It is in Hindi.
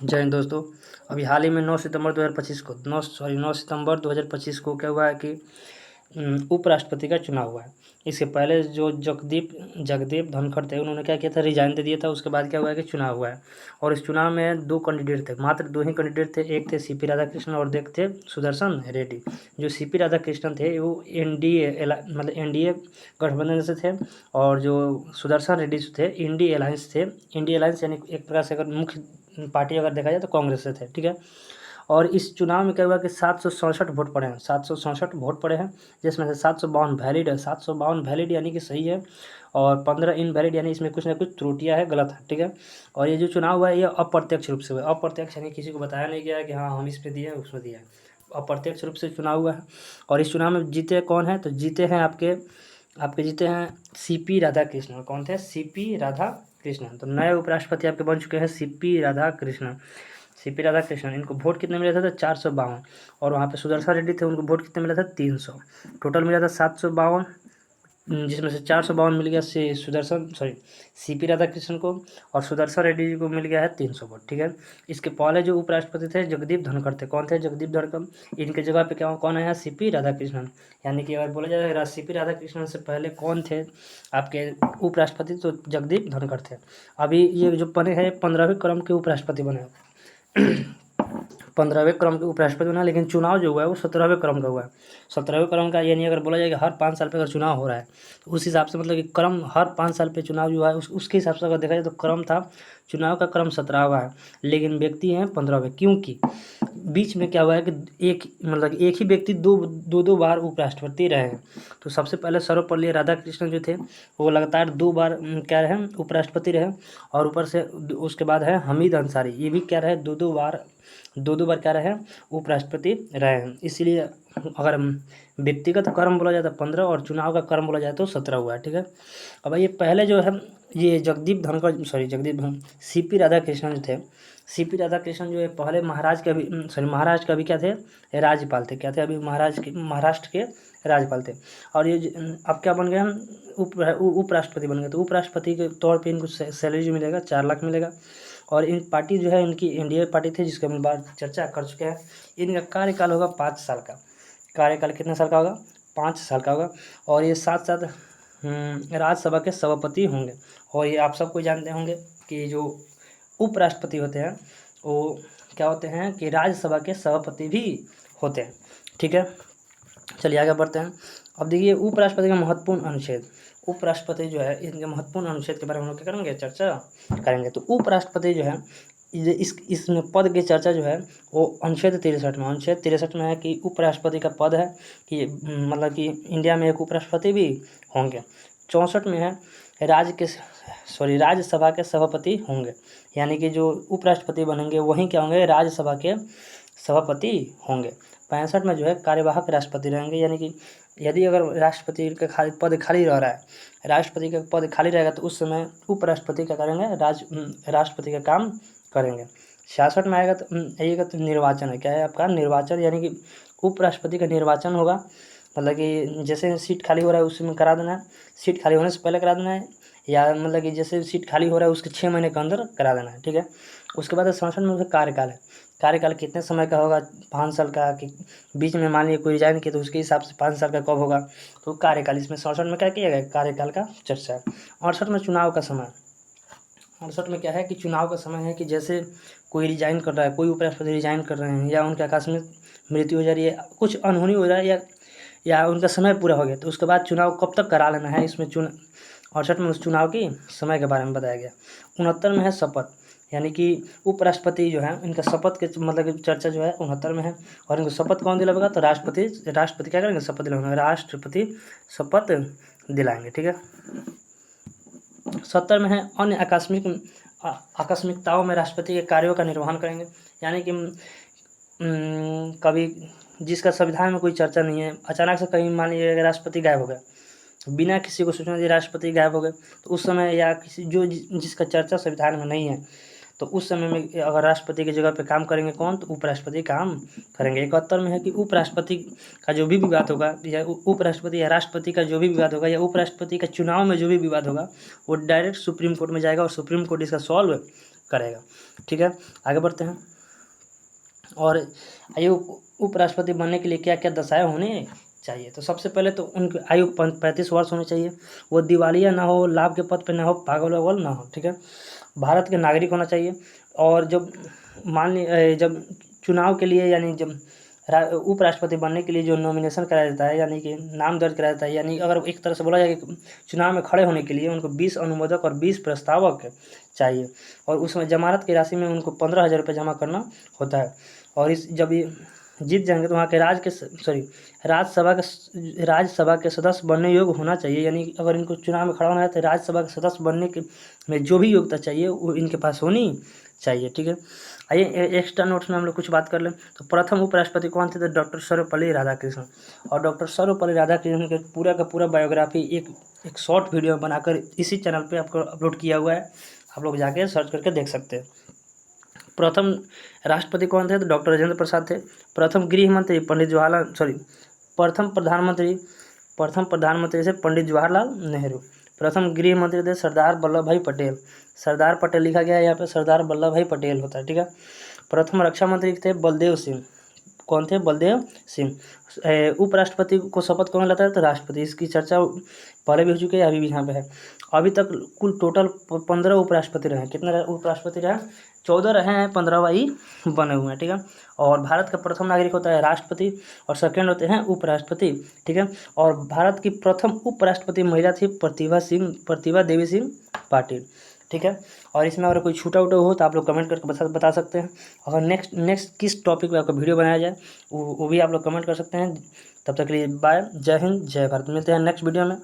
जय हिंद दोस्तों। अभी हाल ही में 9 सितंबर 2025 को 9 सितंबर 2025 को क्या हुआ है कि उपराष्ट्रपति का चुनाव हुआ है। इसके पहले जो जगदीप धनखड़ थे, उन्होंने क्या किया था, रिजाइन दे दिया था। उसके बाद क्या हुआ है कि चुनाव हुआ है, और इस चुनाव में 2 कैंडिडेट थे, मात्र 2 ही कैंडिडेट थे। एक थे सीपी राधाकृष्णन और एक थे सुदर्शन रेड्डी। जो सीपी राधाकृष्णन थे वो एनडीए गठबंधन से थे, और जो सुदर्शन रेड्डी थे इंडी अलायंस थे। इंडी अलायंस यानी एक प्रकार से अगर मुख्य पार्टी अगर देखा जाए तो कांग्रेस से थे, ठीक है। और इस चुनाव में क्या हुआ कि 767 वोट पड़े हैं, 767 वोट पड़े हैं, जिसमें से 752 वैलिड है। 752 वैलिड यानी कि सही है, और 15 इनवैलिड यानी इसमें कुछ ना कुछ त्रुटियां है, गलत है, ठीक है। और ये जो चुनाव हुआ है ये अप्रत्यक्ष रूप से हुआ है। अप्रत्यक्ष यानी किसी को बताया नहीं गया है कि हाँ हम इसमें दिए उसमें दिया है। अप्रत्यक्ष रूप से चुनाव हुआ है। और इस चुनाव में जीते कौन है, तो जीते हैं आपके जीते हैं सीपी राधाकृष्णन। कौन थे? सीपी राधाकृष्णन। तो नए उपराष्ट्रपति आपके बन चुके हैं सीपी राधाकृष्णन। सीपी राधाकृष्णन, इनको वोट कितने मिले थे? 452। और वहाँ पे सुदर्शन रेड्डी थे, उनको वोट कितने मिला था? 300। टोटल मिला था 752, जिसमें से 452 मिल गया सीपी राधाकृष्णन को, और सुदर्शन रेड्डी जी को मिल गया है 300 वोट, ठीक है। इसके पहले जो उपराष्ट्रपति थे जगदीप धनखड़ थे। कौन थे? जगदीप धनखड़। इनके जगह पे कौन आया? सीपी राधाकृष्णन। यानी कि अगर बोला जाए सीपी राधाकृष्णन से पहले कौन थे आपके उपराष्ट्रपति, तो जगदीप धनखड़ थे। अभी ये जो बने हैं 15वें क्रम के उपराष्ट्रपति बने 15वें क्रम के उपराष्ट्रपति बना, लेकिन चुनाव जो हुआ है वो 17वें क्रम का हुआ है। 17वें क्रम का, यानी अगर बोला जाए कि हर 5 साल पे अगर चुनाव हो रहा है तो उस हिसाब से मतलब कि क्रम हर 5 साल पे चुनाव जो है उसके हिसाब से अगर देखा जाए तो क्रम था, चुनाव का क्रम 17वां है, लेकिन व्यक्ति हैं 15वें। क्योंकि बीच में क्या हुआ है कि एक ही व्यक्ति दो बार उपराष्ट्रपति रहे हैं। तो सबसे पहले सर्वपल्ली राधाकृष्णन जो थे वो लगातार 2 बार क्या रहे? उपराष्ट्रपति रहे। और ऊपर से उसके बाद है हमीद अंसारी, ये भी क्या रहे? दो बार क्या रहे? उपराष्ट्रपति रहे हैं। इसीलिए अगर व्यक्तिगत कर्म बोला जाए तो 15 और चुनाव का कर्म बोला जाए तो 17 हुआ है, ठीक है। अब ये पहले जो है ये सीपी राधाकृष्णन जो थे, सीपी राधाकृष्णन जो है पहले महाराज के अभी क्या थे? राज्यपाल थे। क्या थे? अभी महाराष्ट्र के राज्यपाल थे। और ये अब क्या बन गए हम? उपराष्ट्रपति बन गए। तो उपराष्ट्रपति के तौर पे इनको सैलरी जो मिलेगा 4 लाख मिलेगा। और इन पार्टी जो है इनकी एनडीए पार्टी थी, जिसका हम बार चर्चा कर चुके हैं। इनका कार्यकाल होगा 5 साल का। कार्यकाल कितने साल का होगा? 5 साल का होगा। और ये साथ साथ राज्यसभा के सभापति होंगे। और ये आप सबको जानते होंगे कि जो उपराष्ट्रपति होते हैं वो क्या होते हैं कि राज्यसभा के सभापति भी होते हैं, ठीक है। चलिए आगे बढ़ते हैं। अब देखिए उपराष्ट्रपति का महत्वपूर्ण अनुच्छेद। उपराष्ट्रपति जो है इनके महत्वपूर्ण अनुच्छेद के बारे में हम लोग क्या करेंगे? चर्चा करेंगे। तो उपराष्ट्रपति जो है इसमें पद की चर्चा जो है वो अनुच्छेद 63 में है कि उपराष्ट्रपति का पद है कि मतलब कि इंडिया में एक उपराष्ट्रपति भी होंगे। 64 में है राज्यसभा के सभापति होंगे, यानी कि जो उपराष्ट्रपति बनेंगे वहीं क्या होंगे? राज्यसभा के सभापति होंगे। 65 में जो है कार्यवाहक राष्ट्रपति रहेंगे, यानी कि यदि अगर राष्ट्रपति का पद खाली रह रहा है, राष्ट्रपति का पद खाली रहेगा तो उस समय उपराष्ट्रपति क्या करेंगे? राष्ट्रपति का काम करेंगे। 66 में आएगा तो निर्वाचन है। क्या है आपका? निर्वाचन, यानी कि उपराष्ट्रपति का निर्वाचन होगा। मतलब कि जैसे सीट खाली हो रहा है उसमें करा देना है, सीट खाली होने से पहले करा देना है, या मतलब कि जैसे सीट खाली हो रहा है उसके 6 महीने के अंदर करा देना है, ठीक है। उसके बाद 67 में उसका कार्यकाल है। कार्यकाल कितने समय का होगा? 5 साल का, कि बीच में मान लीजिए कोई रिजाइन किया तो उसके हिसाब से 5 साल का कब होगा? तो कार्यकाल, इसमें 67 में क्या किया गया? कार्यकाल का चर्चा है। 68 में चुनाव का समय। 68 में क्या है कि चुनाव का समय है कि जैसे कोई रिजाइन कर रहा है, कोई उपराष्ट्रपति रिजाइन कर रहे हैं, या उनके आकस्मिक मृत्यु हो जा रही है, कुछ अनहोनी हो रहा है, या उनका समय पूरा हो गया, तो उसके बाद चुनाव कब तक करा लेना है, इसमें 68 में उस चुनाव की समय के बारे में बताया गया। 69 में है शपथ, यानी कि उपराष्ट्रपति जो है इनका शपथ के मतलब कि चर्चा जो है 69 में है। और इनको शपथ कौन दिलाएगा? तो राष्ट्रपति क्या करेंगे? शपथ दिलाएंगे। राष्ट्रपति शपथ दिलाएंगे, ठीक है। 70 में है अन्य आकस्मिकताओं में राष्ट्रपति के कार्यों का निर्वहन करेंगे, यानी कि कभी जिसका संविधान में कोई चर्चा नहीं है, अचानक से कहीं मान लीजिए राष्ट्रपति गायब हो गए, बिना किसी को सूचना दिए राष्ट्रपति गायब हो गए, तो उस समय या किसी जिसका चर्चा संविधान में नहीं है, तो उस समय में अगर राष्ट्रपति की जगह पे काम करेंगे कौन? तो उपराष्ट्रपति काम करेंगे। 71 में है कि उपराष्ट्रपति का जो भी विवाद होगा, या उपराष्ट्रपति या राष्ट्रपति का जो भी विवाद होगा, या उपराष्ट्रपति का चुनाव में जो भी विवाद होगा, वो डायरेक्ट सुप्रीम कोर्ट में जाएगा और सुप्रीम कोर्ट इसका सॉल्व करेगा। ठीक है, आगे बढ़ते हैं। और आयु उपराष्ट्रपति बनने के लिए क्या क्या दशाएं होने चाहिए? तो सबसे पहले तो उनकी आयु 35 वर्ष होनी चाहिए, वो दिवालिया ना हो, लाभ के पद पे ना हो, पागल वागल ना हो। ठीक है, भारत के नागरिक होना चाहिए। और जब मान ली जब चुनाव के लिए यानी जब उपराष्ट्रपति बनने के लिए जो नॉमिनेशन कराया जाता है यानी कि नाम दर्ज कराया जाता है, यानी अगर एक तरह से बोला जाए कि चुनाव में खड़े होने के लिए उनको 20 अनुमोदक और 20 प्रस्तावक चाहिए, और उसमें जमानत की राशि में उनको 15,000 रुपये जमा करना होता है। और इस जब ये जीत जाएंगे तो वहाँ के राज्यसभा के सदस्य बनने योग्य होना चाहिए, यानी अगर इनको चुनाव में खड़ा होना है तो राज्यसभा के सदस्य बनने के में जो भी योग्यता चाहिए वो इनके पास होनी चाहिए। ठीक है, आइए एक्स्ट्रा नोट्स में हम लोग कुछ बात कर लें। तो प्रथम उपराष्ट्रपति कौन थे? तो डॉक्टर सर्वपल्ली राधाकृष्णन। और डॉक्टर सर्वपल्ली राधाकृष्णन के पूरा का पूरा बायोग्राफी एक शॉर्ट वीडियो बनाकर इसी चैनल पे आपको अपलोड किया हुआ है, आप लोग जाके सर्च करके देख सकते हैं। प्रथम राष्ट्रपति कौन थे? तो डॉक्टर राजेंद्र प्रसाद थे। प्रथम गृह मंत्री प्रथम प्रधानमंत्री से पंडित जवाहरलाल नेहरू। प्रथम गृह मंत्री थे सरदार वल्लभ भाई पटेल। सरदार पटेल लिखा गया है यहाँ पे, सरदार वल्लभ भाई पटेल होता है। ठीक है, प्रथम रक्षा मंत्री थे बलदेव सिंह। कौन थे? बलदेव सिंह। उपराष्ट्रपति को शपथ कौन लाता है? तो राष्ट्रपति। इसकी चर्चा पहले भी हो चुकी है, अभी भी यहाँ पे है। अभी तक कुल टोटल 15 उपराष्ट्रपति रहे। कितने उपराष्ट्रपति रहे? 14 रहे हैं, 15वां ही बने हुए हैं। ठीक है, और भारत का प्रथम नागरिक होता है राष्ट्रपति और सेकंड होते हैं उपराष्ट्रपति। ठीक है, और भारत की प्रथम उपराष्ट्रपति महिला थी प्रतिभा देवी सिंह पाटिल। ठीक है, और इसमें अगर कोई छूटा उटा हो तो आप लोग कमेंट करके बता सकते हैं। अगर नेक्स्ट किस टॉपिक पे आपका वीडियो बनाया जाए वो भी आप लोग कमेंट कर सकते हैं। तब तक के लिए बाय, जय हिंद, जय भारत। मिलते हैं नेक्स्ट वीडियो में।